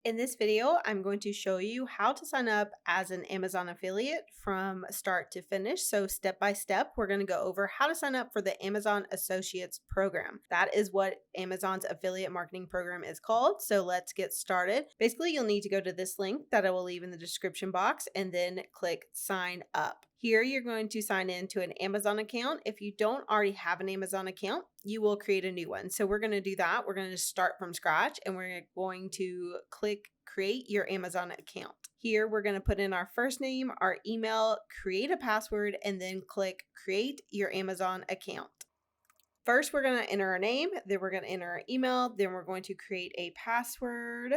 In this video, I'm going to show you how to sign up as an Amazon affiliate from start to finish. So step by step, we're going to go over how to sign up for the Amazon Associates program. That is what Amazon's affiliate marketing program is called. So let's get started. Basically, you'll need to go to this link that I will leave in the description box and then click sign up. Here, you're going to sign in to an Amazon account. If you don't already have an Amazon account, you will create a new one. So we're going to do that. We're going to start from scratch and we're going to click create your Amazon account. Here, we're going to put in our first name, our email, create a password, and then click create your Amazon account. First, we're going to enter our name, then we're going to enter our email, then we're going to create a password.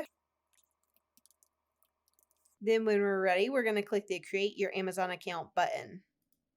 Then when we're ready, we're going to click the create your Amazon account button.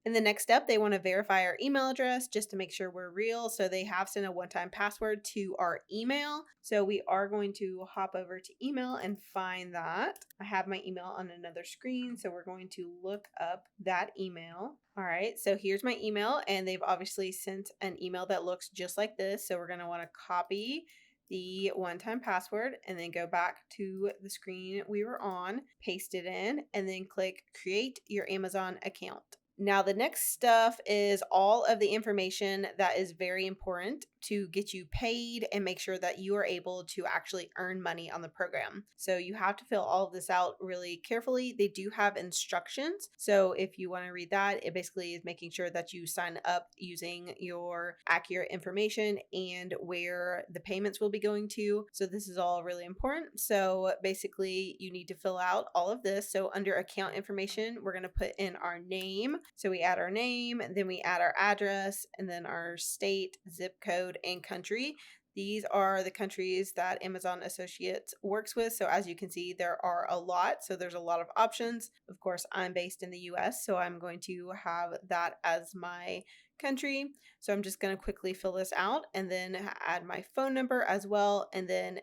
In the next step, they want to verify our email address just to make sure we're real. So they have sent a one-time password to our email. So we are going to hop over to email and find that. I have my email on another screen. So we're going to look up that email. All right, so here's my email and they've obviously sent an email that looks just like this. So we're going to want to copy the one-time password and then go back to the screen we were on, paste it in, and then click create your Amazon account. Now, the next stuff is all of the information that is very important to get you paid and make sure that you are able to actually earn money on the program. So you have to fill all of this out really carefully. They do have instructions. So if you want to read that, it basically is making sure that you sign up using your accurate information and where the payments will be going to. So this is all really important. So basically you need to fill out all of this. So under account information, we're going to put in our name. So we add our name, then we add our address, and then our state, zip code, and country. These are the countries that Amazon Associates works with. So as you can see, there are a lot. So there's a lot of options. Of course, I'm based in the US, so I'm going to have that as my country. So I'm just going to quickly fill this out and then add my phone number as well. And then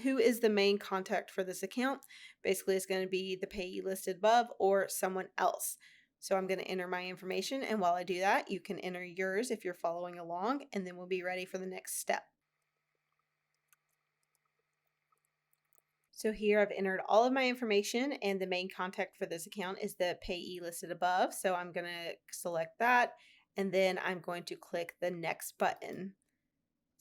who is the main contact for this account? Basically, it's going to be the payee listed above or someone else. So I'm going to enter my information, and while I do that, you can enter yours if you're following along, and then we'll be ready for the next step. So here I've entered all of my information, and the main contact for this account is the payee listed above. So I'm going to select that, and then I'm going to click the next button.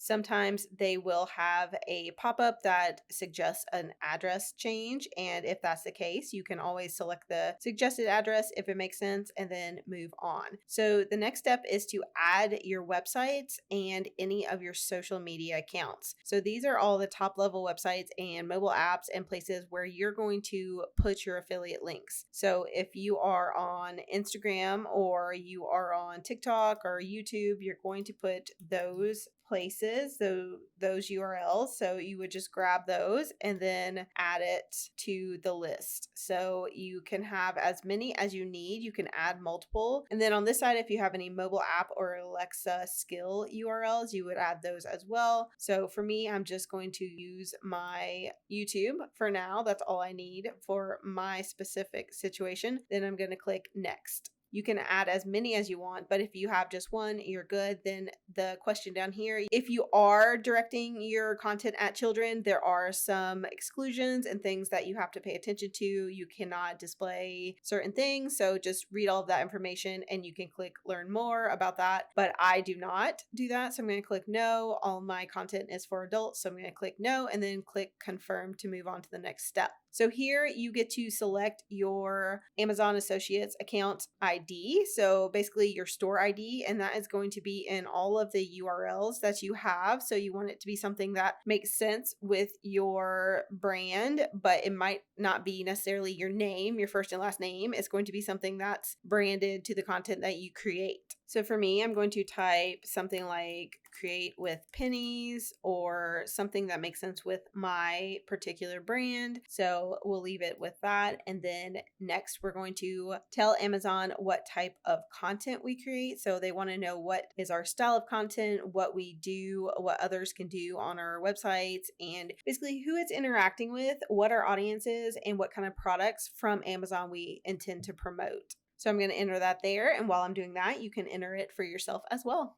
Sometimes they will have a pop-up that suggests an address change. And if that's the case, you can always select the suggested address if it makes sense and then move on. So the next step is to add your websites and any of your social media accounts. So these are all the top level websites and mobile apps and places where you're going to put your affiliate links. So if you are on Instagram or you are on TikTok or YouTube, you're going to put those places, so those URLs. So you would just grab those and then add it to the list. So you can have as many as you need. You can add multiple. And then on this side, if you have any mobile app or Alexa skill URLs, you would add those as well. So for me, I'm just going to use my YouTube for now. That's all I need for my specific situation. Then I'm going to click next. You can add as many as you want, but if you have just one, you're good. Then the question down here, if you are directing your content at children, there are some exclusions and things that you have to pay attention to. You cannot display certain things. So just read all of that information and you can click learn more about that. But I do not do that. So I'm going to click no. All my content is for adults. So I'm going to click no and then click confirm to move on to the next step. So here you get to select your Amazon Associates account ID. So basically your store ID, and that is going to be in all of the URLs that you have. So you want it to be something that makes sense with your brand, but it might not be necessarily your name, your first and last name. It's going to be something that's branded to the content that you create. So for me, I'm going to type something like create with Pennies or something that makes sense with my particular brand. So we'll leave it with that. And then next, we're going to tell Amazon what type of content we create. So they want to know what is our style of content, what we do, what others can do on our websites, and basically who it's interacting with, what our audience is, and what kind of products from Amazon we intend to promote. So I'm going to enter that there. And while I'm doing that, you can enter it for yourself as well.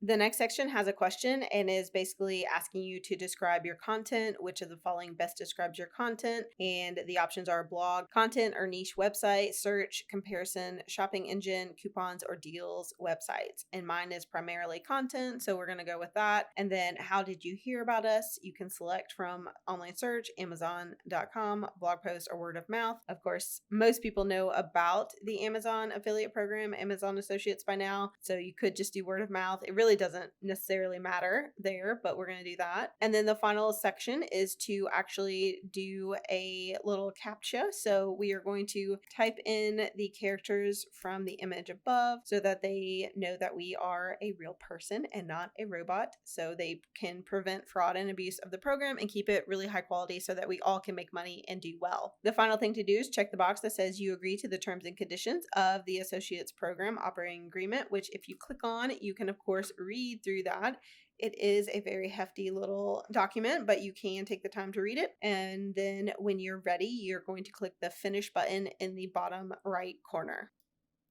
The next section has a question and is basically asking you to describe your content. Which of the following best describes your content? And the options are blog, content or niche website, search, comparison, shopping engine, coupons or deals, websites. And mine is primarily content, so we're going to go with that. And then how did you hear about us? You can select from online search, Amazon.com, blog post, or word of mouth. Of course, most people know about the Amazon affiliate program, Amazon Associates, by now, so you could just do word of mouth. It really doesn't necessarily matter there, but we're going to do that. And then the final section is to actually do a little captcha. So we are going to type in the characters from the image above so that they know that we are a real person and not a robot, so they can prevent fraud and abuse of the program and keep it really high quality so that we all can make money and do well. The final thing to do is check the box that says you agree to the terms and conditions of the Associates Program Operating Agreement, which if you click on, you can of course read through that. It is a very hefty little document, but you can take the time to read it. And then when you're ready, you're going to click the finish button in the bottom right corner.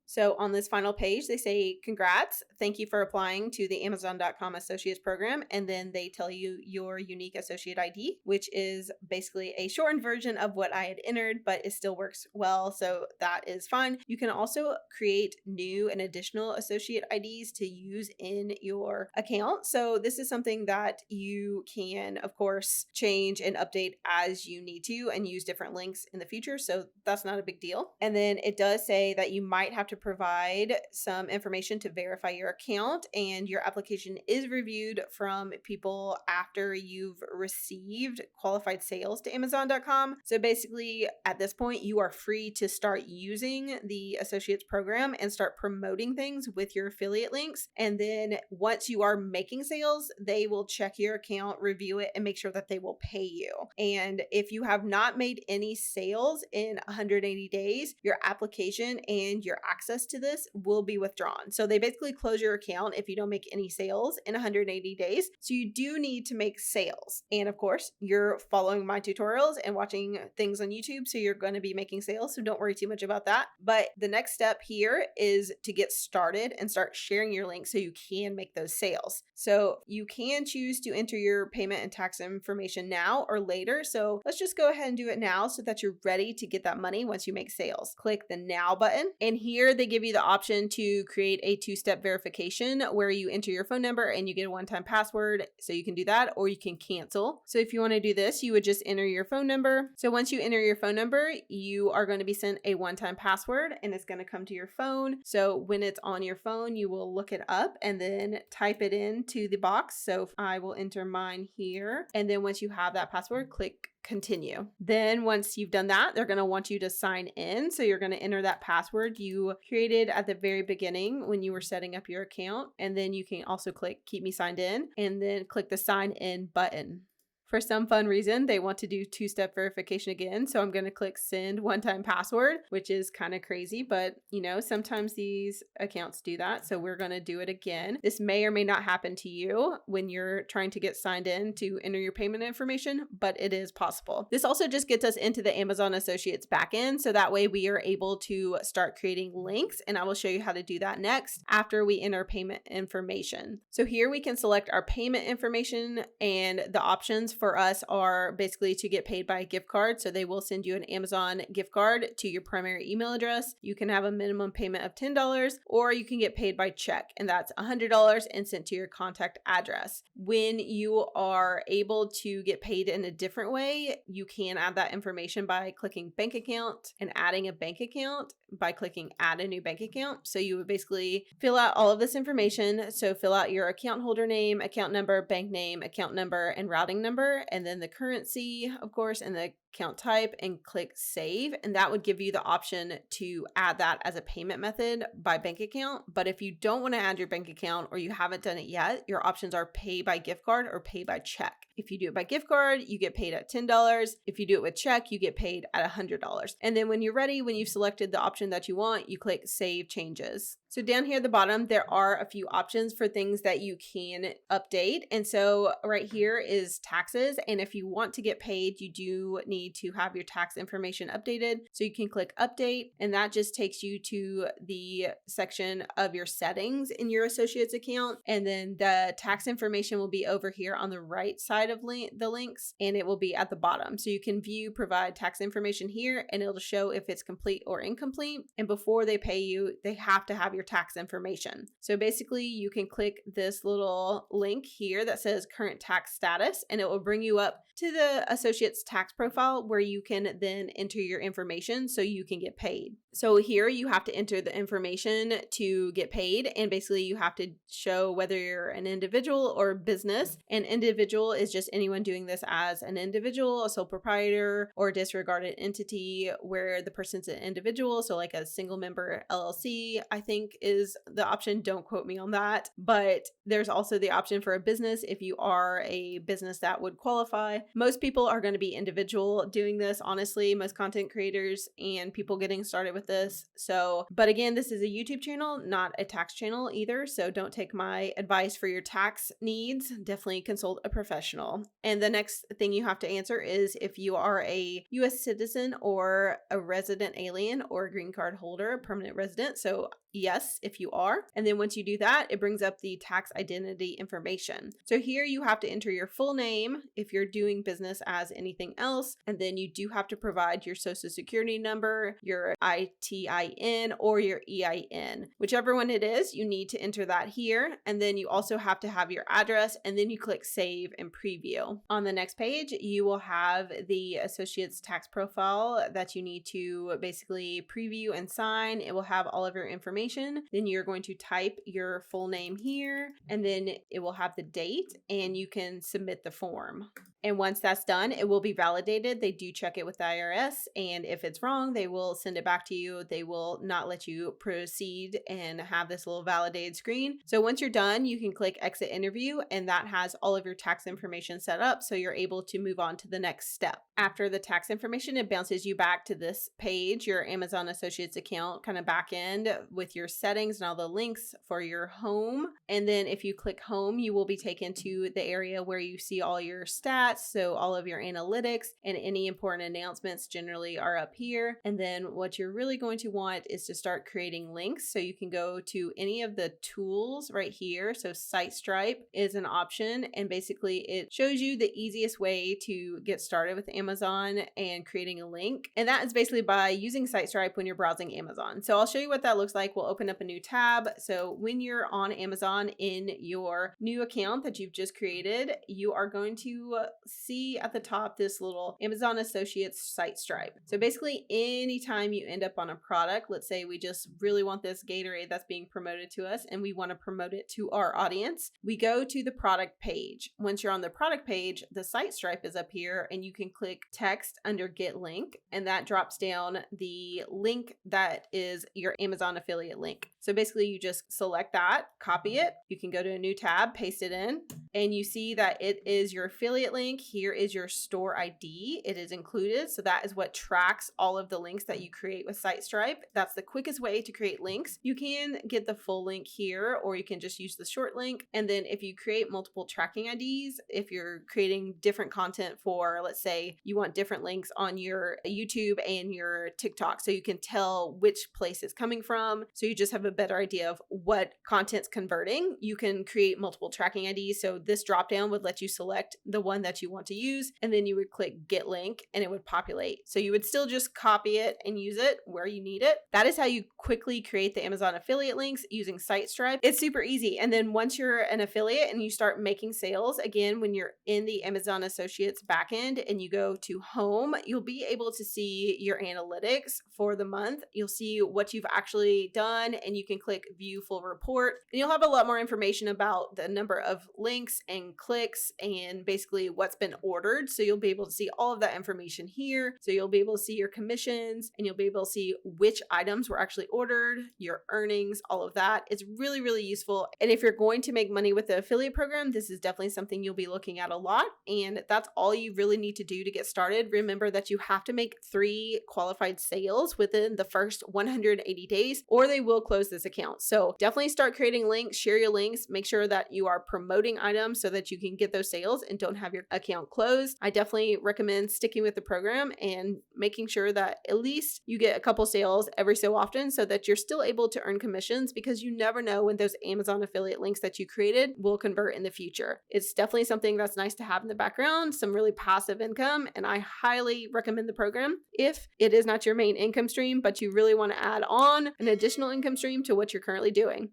So on this final page, they say, congrats, thank you for applying to the Amazon.com Associates Program. And then they tell you your unique associate ID, which is basically a shortened version of what I had entered, but it still works well. So that is fine. You can also create new and additional associate IDs to use in your account. So this is something that you can, of course, change and update as you need to and use different links in the future. So that's not a big deal. And then it does say that you might have to provide some information to verify your account, and your application is reviewed from people after you've received qualified sales to Amazon.com. So basically, at this point, you are free to start using the Associates program and start promoting things with your affiliate links. And then once you are making sales, they will check your account, review it, and make sure that they will pay you. And if you have not made any sales in 180 days, your application and your access to this will be withdrawn. So they basically close your account if you don't make any sales in 180 days. So you do need to make sales. And of course, you're following my tutorials and watching things on YouTube, so you're going to be making sales. So don't worry too much about that. But the next step here is to get started and start sharing your link so you can make those sales. So you can choose to enter your payment and tax information now or later. So let's just go ahead and do it now so that you're ready to get that money once you make sales. Click the Now button, and here they give you the option to create a two-step verification where you enter your phone number and you get a one-time password. So you can do that, or you can cancel. So if you want to do this, you would just enter your phone number. So once you enter your phone number, you are going to be sent a one-time password and it's going to come to your phone. So when it's on your phone, you will look it up and then type it into the box. So I will enter mine here. And then once you have that password, click continue. Then once you've done that, they're going to want you to sign in. So you're going to enter that password you created at the very beginning when you were setting up your account. And then you can also click keep me signed in and then click the sign in button. For some fun reason, they want to do two-step verification again. So I'm going to click send one-time password, which is kind of crazy, but you know, sometimes these accounts do that. So we're going to do it again. This may or may not happen to you when you're trying to get signed in to enter your payment information, but it is possible. This also just gets us into the Amazon Associates backend. So that way we are able to start creating links, and I will show you how to do that next after we enter payment information. So here we can select our payment information, and the options for us are basically to get paid by a gift card. So they will send you an Amazon gift card to your primary email address. You can have a minimum payment of $10, or you can get paid by check, and that's $100 and sent to your contact address. When you are able to get paid in a different way, you can add that information by clicking bank account and adding a bank account by clicking add a new bank account. So you would basically fill out all of this information. So fill out your account holder name, account number, bank name, account number, and routing number, and then the currency, of course, and the account type, and click save. And that would give you the option to add that as a payment method by bank account. But if you don't want to add your bank account or you haven't done it yet, your options are pay by gift card or pay by check. If you do it by gift card, you get paid at $10. If you do it with check, you get paid at $100. And then when you're ready, when you've selected the option that you want, you click save changes. So down here at the bottom, there are a few options for things that you can update. And so right here is taxes. And if you want to get paid, you do need need to have your tax information updated. So you can click update, and that just takes you to the section of your settings in your associates account. And then the tax information will be over here on the right side of the links, and it will be at the bottom. So you can view provide tax information here, and it'll show if it's complete or incomplete. And before they pay you, they have to have your tax information. So basically you can click this little link here that says current tax status, and it will bring you up to the associate's tax profile where you can then enter your information so you can get paid. So here you have to enter the information to get paid, and basically you have to show whether you're an individual or a business. An individual is just anyone doing this as an individual, a sole proprietor, or disregarded entity where the person's an individual. So like a single member LLC, I think is the option. Don't quote me on that. But there's also the option for a business if you are a business that would qualify. Most people are going to be individual doing this, honestly, most content creators and people getting started with this. So, but again, this is a YouTube channel, not a tax channel either. So don't take my advice for your tax needs. Definitely consult a professional. And the next thing you have to answer is if you are a US citizen or a resident alien or a green card holder, permanent resident. So yes, if you are. And then once you do that, it brings up the tax identity information. So here you have to enter your full name if you're doing business as anything else. And then you do have to provide your social security number, your ITIN, or your EIN. Whichever one it is, you need to enter that here. And then you also have to have your address, and then you click save and preview. On the next page, you will have the associate's tax profile that you need to basically preview and sign. It will have all of your information. Then you're going to type your full name here, and then it will have the date, and you can submit the form. And once that's done, it will be validated. They do check it with the IRS, and if it's wrong, they will send it back to you. They will not let you proceed and have this little validated screen. So once you're done, you can click exit interview, and that has all of your tax information set up, so you're able to move on to the next step. After the tax information, it bounces you back to this page, your Amazon Associates account kind of back end with your settings and all the links for your home. And then if you click home, you will be taken to the area where you see all your stats. So all of your analytics and any important announcements generally are up here. And then what you're really going to want is to start creating links. So you can go to any of the tools right here. So SiteStripe is an option, and basically it shows you the easiest way to get started with Amazon and creating a link. And that is basically by using SiteStripe when you're browsing Amazon. So I'll show you what that looks like. We'll open up a new tab. So when you're on Amazon in your new account that you've just created, you are going to see at the top this little Amazon Associates SiteStripe. So basically anytime you end up on a product, let's say we just really want this Gatorade that's being promoted to us and we want to promote it to our audience, we go to the product page. Once you're on the product page, the SiteStripe is up here, and you can click text under get link, and that drops down the link that is your Amazon affiliate link. So basically you just select that, copy it, you can go to a new tab, paste it in, and you see that it is your affiliate link. Here is your store ID. It is included. So that is what tracks all of the links that you create with SiteStripe. That's the quickest way to create links. You can get the full link here, or you can just use the short link. And then if you create multiple tracking IDs, if you're creating different content for, let's say you want different links on your YouTube and your TikTok, so you can tell which place it's coming from. So you just have a better idea of what content's converting. You can create multiple tracking IDs. So this dropdown would let you select the one that you want to use, and then you would click get link and it would populate. So you would still just copy it and use it where you need it. That is how you quickly create the Amazon affiliate links using SiteStripe. It's super easy. And then once you're an affiliate and you start making sales, again, when you're in the Amazon Associates backend and you go to home, you'll be able to see your analytics for the month. You'll see what you've actually done, and you can click view full report, and you'll have a lot more information about the number of links and clicks and basically what's been ordered. So you'll be able to see all of that information here. So you'll be able to see your commissions, and you'll be able to see which items were actually ordered, your earnings, all of that. It's really, really useful. And if you're going to make money with the affiliate program, this is definitely something you'll be looking at a lot. And that's all you really need to do to get started. Remember that you have to make 3 qualified sales within the first 180 days, or they will close the this account. So definitely start creating links, share your links, make sure that you are promoting items so that you can get those sales and don't have your account closed. I definitely recommend sticking with the program and making sure that at least you get a couple sales every so often so that you're still able to earn commissions, because you never know when those Amazon affiliate links that you created will convert in the future. It's definitely something that's nice to have in the background, some really passive income, and I highly recommend the program if it is not your main income stream, but you really want to add on an additional income stream to what you're currently doing.